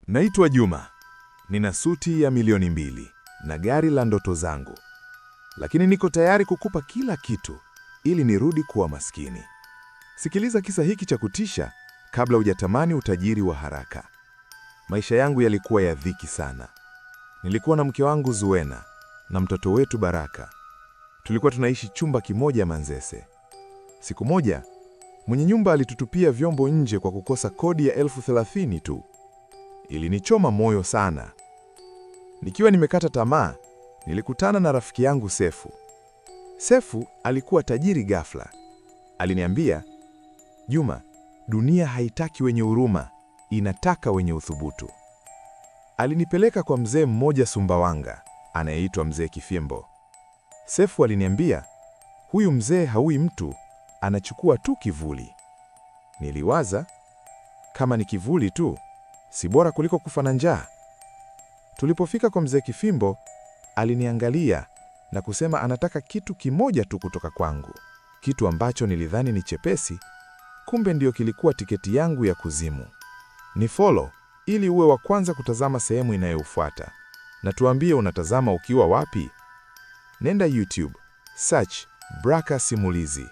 Naitwa Juma. Nina suti ya milioni 2 na gari la ndoto zangu, lakini niko tayari kukupa kila kitu ili nirudi kuwa maskini. Sikiliza kisa hiki cha kutisha kabla hujatamani utajiri wa haraka. Maisha yangu yalikuwa ya dhiki sana. Nilikuwa na mke wangu Zuena na mtoto wetu Baraka. Tulikuwa tunaishi chumba kimoja Manzese. Siku moja, mwenye nyumba alitutupia vyombo nje kwa kukosa kodi ya 30,000 tu. Ilinichoma moyo sana. Nikiwa nimekata tamaa, nilikutana na rafiki yangu Sefu. Sefu alikuwa tajiri ghafla. Aliniambia, "Juma, dunia haitaki wenye huruma, inataka wenye uthubutu." Alinipeleka kwa mzee mmoja Sumbawanga, anayeitwa Mzee Kifimbo. Sefu aliniambia, "Huyu mzee haui mtu, anachukua tu kivuli." Niliwaza, kama ni kivuli tu, si bora kuliko kufa na njaa? Tulipofika kwa Mzee Kifimbo, aliniangalia na kusema anataka kitu kimoja tu kutoka kwangu. Kitu ambacho nilidhani ni chepesi, kumbe ndio kilikuwa tiketi yangu ya kuzimu. Ni follow ili uwe wa kwanza kutazama sehemu inayofuata. Na tuambie unatazama ukiwa wapi? Nenda YouTube, search Braka Simulizi.